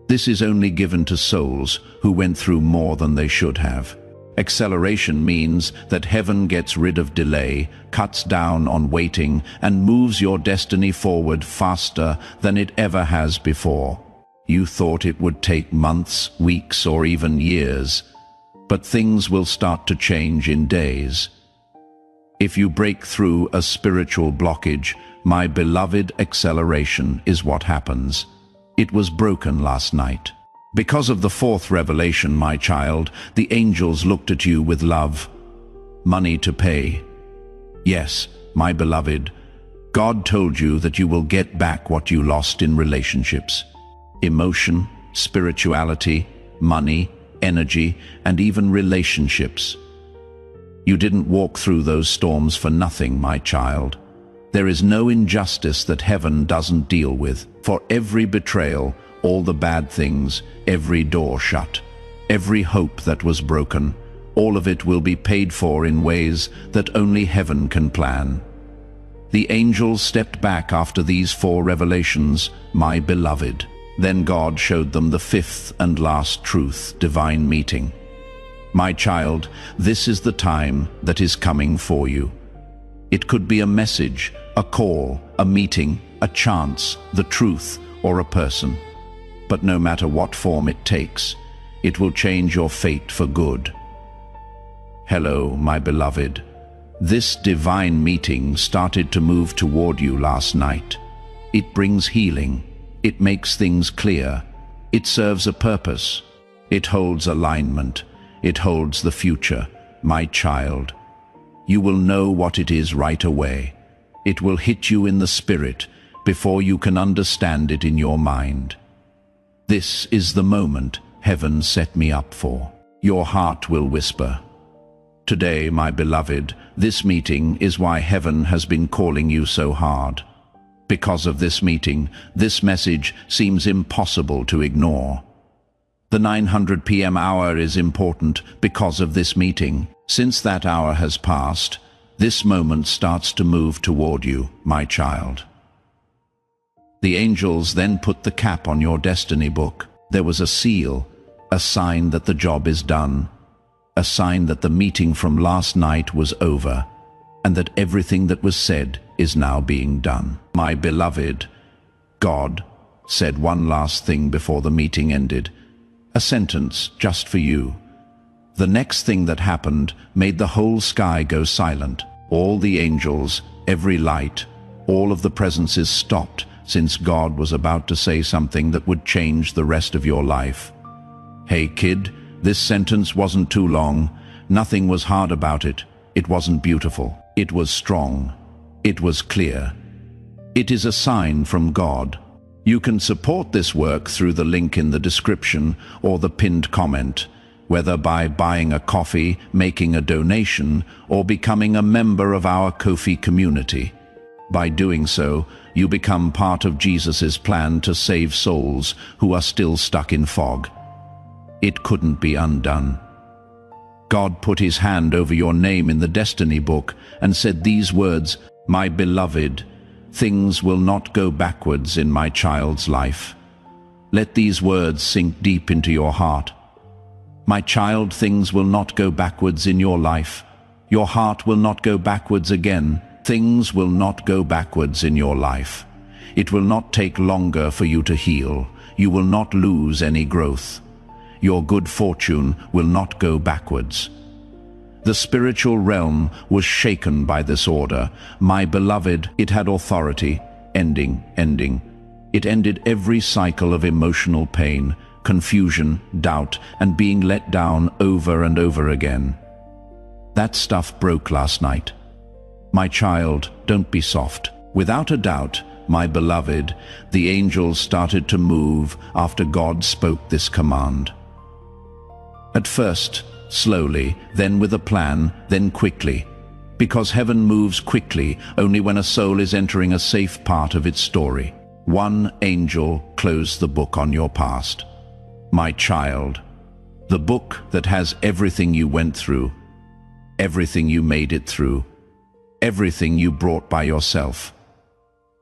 This is only given to souls who went through more than they should have. Acceleration means that heaven gets rid of delay, cuts down on waiting, and moves your destiny forward faster than it ever has before. You thought it would take months, weeks, or even years, but things will start to change in days. If you break through a spiritual blockage, my beloved, acceleration is what happens. It was broken last night. Because of the fourth revelation, my child, the angels looked at you with love. Money to pay. Yes, my beloved, God told you that you will get back what you lost in relationships. Emotion, spirituality, money, energy, and even relationships. You didn't walk through those storms for nothing, my child. There is no injustice that heaven doesn't deal with. For every betrayal, all the bad things, every door shut, every hope that was broken, all of it will be paid for in ways that only heaven can plan. The angels stepped back after these four revelations, my beloved. Then God showed them the fifth and last truth, divine meeting. My child, this is the time that is coming for you. It could be a message, a call, a meeting, a chance, the truth, or a person. But no matter what form it takes, it will change your fate for good. Hello, my beloved. This divine meeting started to move toward you last night. It brings healing. It makes things clear. It serves a purpose. It holds alignment. It holds the future, my child. You will know what it is right away. It will hit you in the spirit before you can understand it in your mind. This is the moment heaven set me up for. Your heart will whisper. Today, my beloved, this meeting is why heaven has been calling you so hard. Because of this meeting, this message seems impossible to ignore. The 900 p.m. hour is important because of this meeting. Since that hour has passed, this moment starts to move toward you, my child. The angels then put the cap on your destiny book. There was a seal, a sign that the job is done, a sign that the meeting from last night was over, and that everything that was said is now being done. My beloved, God said one last thing before the meeting ended, a sentence just for you. The next thing that happened made the whole sky go silent. All the angels, every light, all of the presences stopped, since God was about to say something that would change the rest of your life. Hey kid, this sentence wasn't too long. Nothing was hard about it. It wasn't beautiful. It was strong. It was clear. It is a sign from God. You can support this work through the link in the description or the pinned comment. whether by buying a coffee, making a donation, or becoming a member of our Ko-fi community. By doing so, you become part of Jesus' plan to save souls who are still stuck in fog. It couldn't be undone. God put his hand over your name in the destiny book and said these words, "My beloved, things will not go backwards in my child's life." Let these words sink deep into your heart. My child, things will not go backwards in your life. Your heart will not go backwards again. Things will not go backwards in your life. It will not take longer for you to heal. You will not lose any growth. Your good fortune will not go backwards. The spiritual realm was shaken by this order. My beloved, it had authority. Ending. It ended every cycle of emotional pain, confusion, doubt, and being let down over and over again. That stuff broke last night. My child, don't be soft. Without a doubt, my beloved, the angels started to move after God spoke this command. At first, slowly, then with a plan, then quickly. Because heaven moves quickly only when a soul is entering a safe part of its story. One angel closed the book on your past. My child, the book that has everything you went through, everything you made it through, everything you brought by yourself.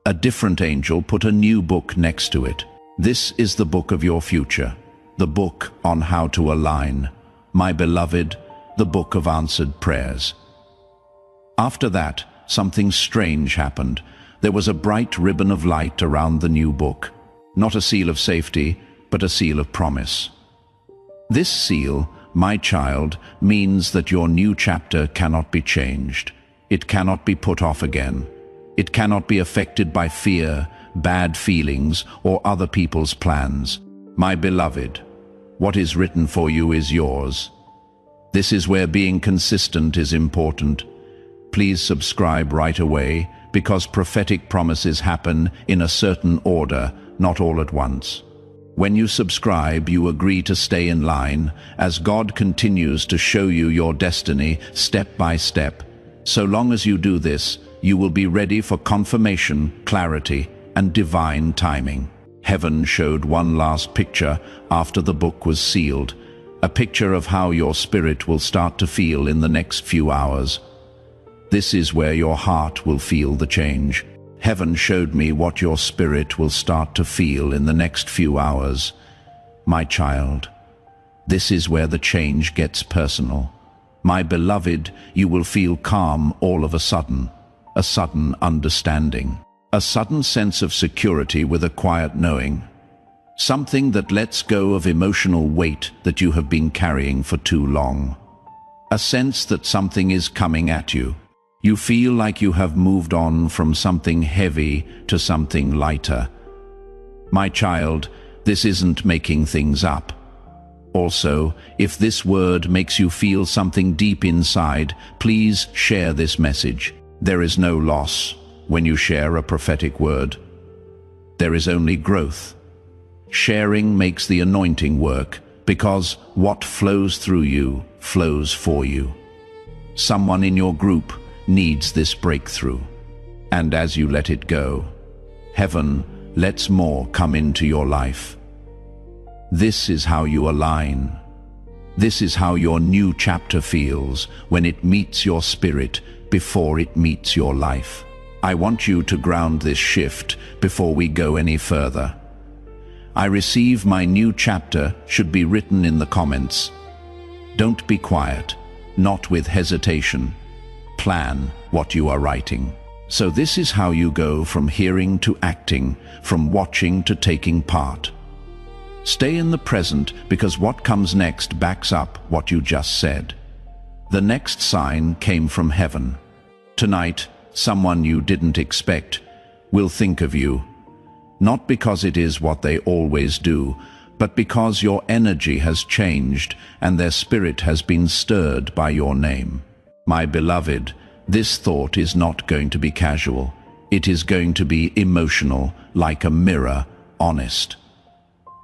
A different angel put a new book next to it. This is the book of your future, the book on how to align. My beloved, the book of answered prayers. After that, something strange happened. There was a bright ribbon of light around the new book. Not a seal of safety, but a seal of promise. This seal, my child, means that your new chapter cannot be changed. It cannot be put off again. It cannot be affected by fear, bad feelings, or other people's plans. My beloved, what is written for you is yours. This is where being consistent is important. Please subscribe right away, because prophetic promises happen in a certain order, not all at once. When you subscribe, you agree to stay in line as God continues to show you your destiny step by step. So long as you do this, you will be ready for confirmation, clarity, and divine timing. Heaven showed one last picture after the book was sealed, a picture of how your spirit will start to feel in the next few hours. This is where your heart will feel the change. Heaven showed me what your spirit will start to feel in the next few hours. My child, this is where the change gets personal. My beloved, you will feel calm all of a sudden understanding, a sudden sense of security with a quiet knowing, something that lets go of emotional weight that you have been carrying for too long, a sense that something is coming at you. You feel like you have moved on from something heavy to something lighter. My child, this isn't making things up. Also, if this word makes you feel something deep inside, please share this message. There is no loss when you share a prophetic word. There is only growth. Sharing makes the anointing work, because what flows through you flows for you. Someone in your group needs this breakthrough. And as you let it go, heaven lets more come into your life. This is how you align. This is how your new chapter feels when it meets your spirit before it meets your life. I want you to ground this shift before we go any further. I receive my new chapter should be written in the comments. Don't be quiet, not with hesitation. Plan what you are writing. So this is how you go from hearing to acting, from watching to taking part. Stay in the present, because what comes next backs up what you just said. The next sign came from heaven. Tonight, someone you didn't expect will think of you, not because it is what they always do, but because your energy has changed and their spirit has been stirred by your name. My beloved, this thought is not going to be casual. It is going to be emotional, like a mirror, honest.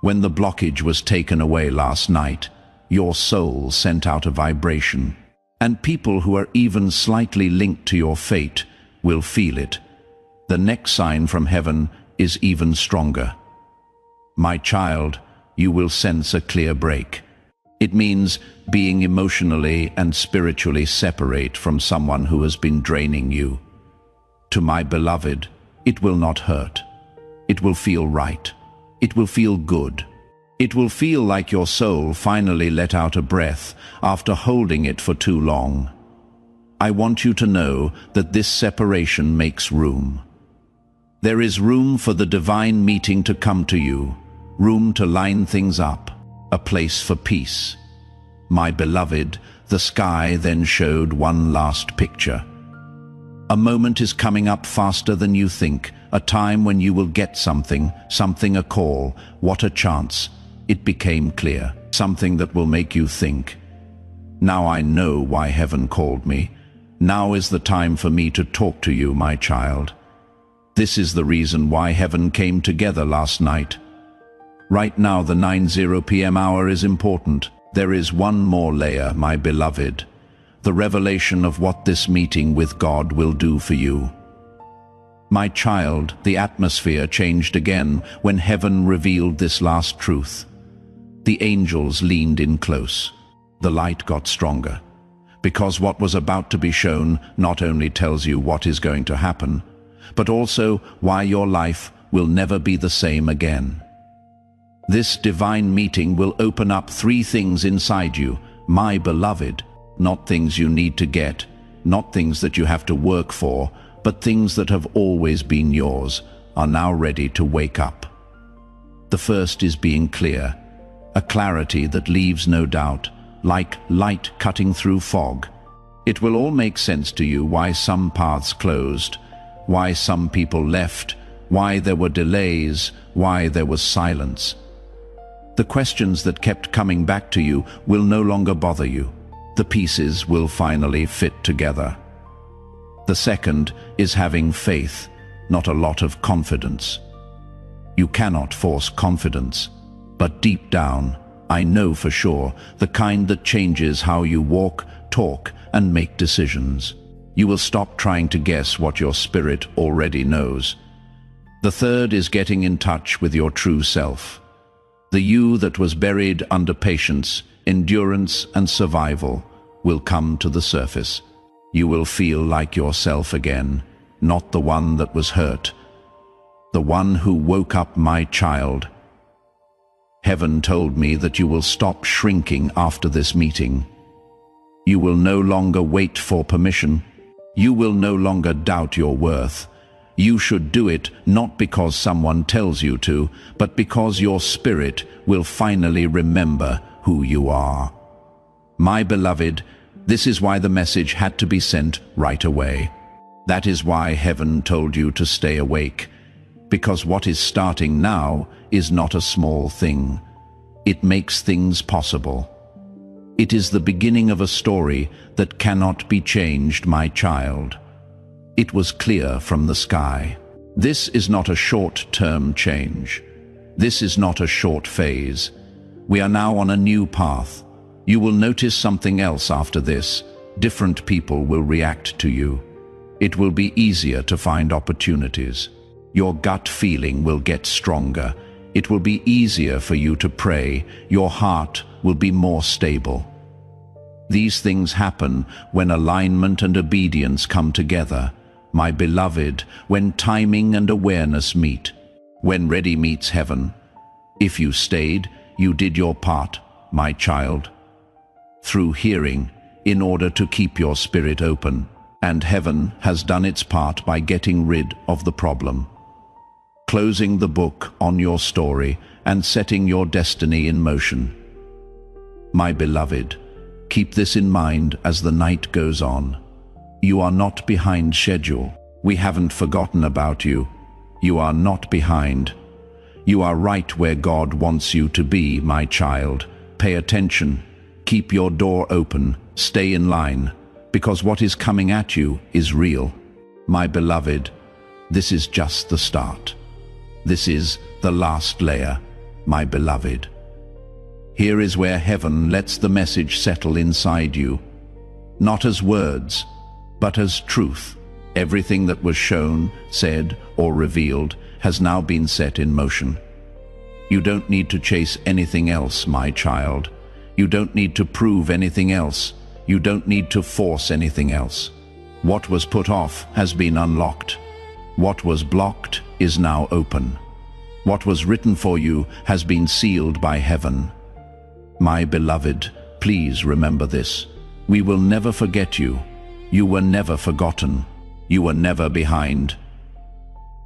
When the blockage was taken away last night, your soul sent out a vibration. And people who are even slightly linked to your fate will feel it. The next sign from heaven is even stronger. My child, you will sense a clear break. It means being emotionally and spiritually separate from someone who has been draining you. To my beloved, it will not hurt. It will feel right. It will feel good. It will feel like your soul finally let out a breath after holding it for too long. I want you to know that this separation makes room. There is room for the divine meeting to come to you, room to line things up, a place for peace. My beloved, the sky then showed one last picture. A moment is coming up faster than you think, a time when you will get something, a call, what a chance. It became clear, something that will make you think. Now I know why heaven called me. Now is the time for me to talk to you, my child. This is the reason why heaven came together last night. Right now the 9:00 p.m. hour is important. There is one more layer, my beloved. The revelation of what this meeting with God will do for you. My child, the atmosphere changed again when heaven revealed this last truth. The angels leaned in close. The light got stronger. Because what was about to be shown not only tells you what is going to happen, but also why your life will never be the same again. This divine meeting will open up 3 things inside you, my beloved, not things you need to get, not things that you have to work for, but things that have always been yours, are now ready to wake up. The first is being clear, a clarity that leaves no doubt, like light cutting through fog. It will all make sense to you why some paths closed, why some people left, why there were delays, why there was silence. The questions that kept coming back to you will no longer bother you. The pieces will finally fit together. The second is having faith, not a lot of confidence. You cannot force confidence, but deep down, I know for sure, the kind that changes how you walk, talk, and make decisions. You will stop trying to guess what your spirit already knows. The third is getting in touch with your true self. The you that was buried under patience, endurance, and survival will come to the surface. You will feel like yourself again, not the one that was hurt, the one who woke up, my child. Heaven told me that you will stop shrinking after this meeting. You will no longer wait for permission. You will no longer doubt your worth. You should do it not because someone tells you to, but because your spirit will finally remember who you are. My beloved, this is why the message had to be sent right away. That is why heaven told you to stay awake, because what is starting now is not a small thing. It makes things possible. It is the beginning of a story that cannot be changed, my child. It was clear from the sky. This is not a short-term change. This is not a short phase. We are now on a new path. You will notice something else after this. Different people will react to you. It will be easier to find opportunities. Your gut feeling will get stronger. It will be easier for you to pray. Your heart will be more stable. These things happen when alignment and obedience come together. My beloved, when timing and awareness meet, when ready meets heaven. If you stayed, you did your part, my child. Through hearing, in order to keep your spirit open, and heaven has done its part by getting rid of the problem, closing the book on your story and setting your destiny in motion. My beloved, keep this in mind as the night goes on. You are not behind schedule. We haven't forgotten about you. You are not behind. You are right where God wants you to be, my child. Pay attention. Keep your door open. Stay in line, because what is coming at you is real. My beloved, this is just the start. This is the last layer, my beloved. Here is where heaven lets the message settle inside you. Not as words, but as truth. Everything that was shown, said, or revealed has now been set in motion. You don't need to chase anything else, my child. You don't need to prove anything else. You don't need to force anything else. What was put off has been unlocked. What was blocked is now open. What was written for you has been sealed by heaven. My beloved, please remember this. We will never forget you. You were never forgotten. You were never behind.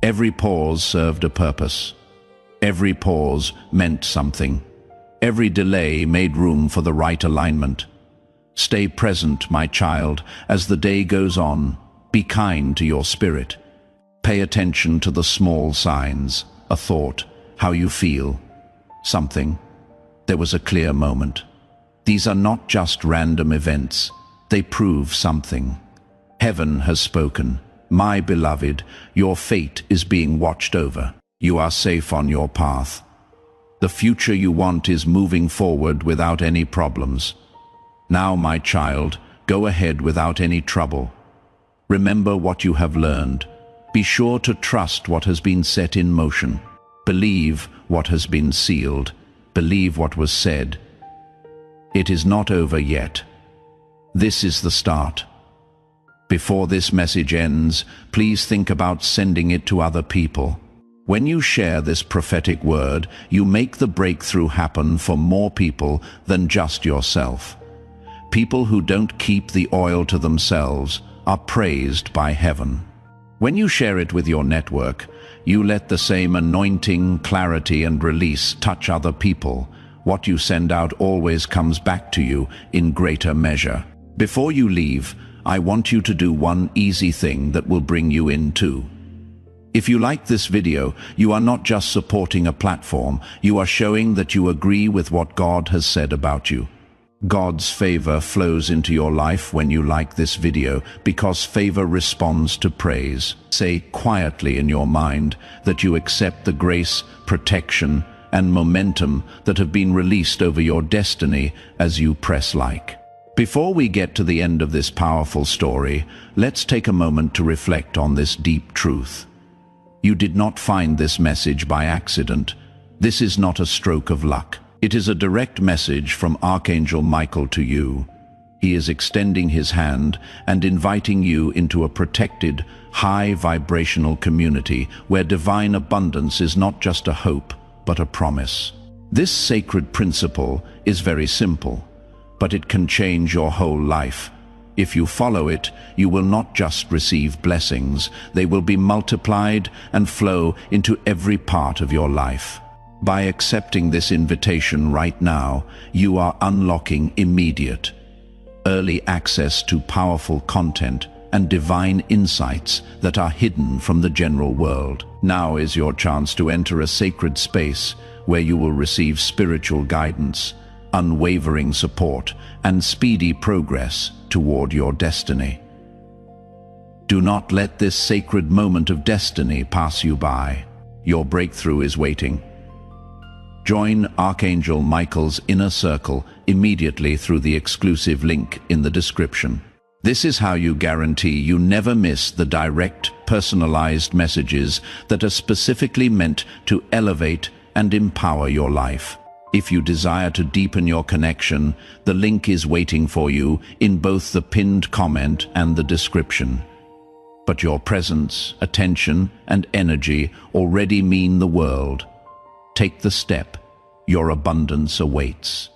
Every pause served a purpose. Every pause meant something. Every delay made room for the right alignment. Stay present, my child, as the day goes on. Be kind to your spirit. Pay attention to the small signs, a thought, how you feel, something. There was a clear moment. These are not just random events. They prove something. Heaven has spoken. My beloved, your fate is being watched over. You are safe on your path. The future you want is moving forward without any problems. Now, my child, go ahead without any trouble. Remember what you have learned. Be sure to trust what has been set in motion. Believe what has been sealed. Believe what was said. It is not over yet. This is the start. Before this message ends, please think about sending it to other people. When you share this prophetic word, you make the breakthrough happen for more people than just yourself. People who don't keep the oil to themselves are praised by heaven. When you share it with your network, you let the same anointing, clarity, and release touch other people. What you send out always comes back to you in greater measure. Before you leave, I want you to do one easy thing that will bring you in too. If you like this video, you are not just supporting a platform, you are showing that you agree with what God has said about you. God's favor flows into your life when you like this video because favor responds to praise. Say quietly in your mind that you accept the grace, protection, and momentum that have been released over your destiny as you press like. Before we get to the end of this powerful story, let's take a moment to reflect on this deep truth. You did not find this message by accident. This is not a stroke of luck. It is a direct message from Archangel Michael to you. He is extending his hand and inviting you into a protected, high vibrational community where divine abundance is not just a hope, but a promise. This sacred principle is very simple, but it can change your whole life. If you follow it, you will not just receive blessings, they will be multiplied and flow into every part of your life. By accepting this invitation right now, you are unlocking immediate, early access to powerful content and divine insights that are hidden from the general world. Now is your chance to enter a sacred space where you will receive spiritual guidance, unwavering support, and speedy progress toward your destiny. Do not let this sacred moment of destiny pass you by. Your breakthrough is waiting. Join Archangel Michael's inner circle immediately through the exclusive link in the description. This is how you guarantee you never miss the direct, personalized messages that are specifically meant to elevate and empower your life. If you desire to deepen your connection, the link is waiting for you in both the pinned comment and the description. But your presence, attention, and energy already mean the world. Take the step. Your abundance awaits.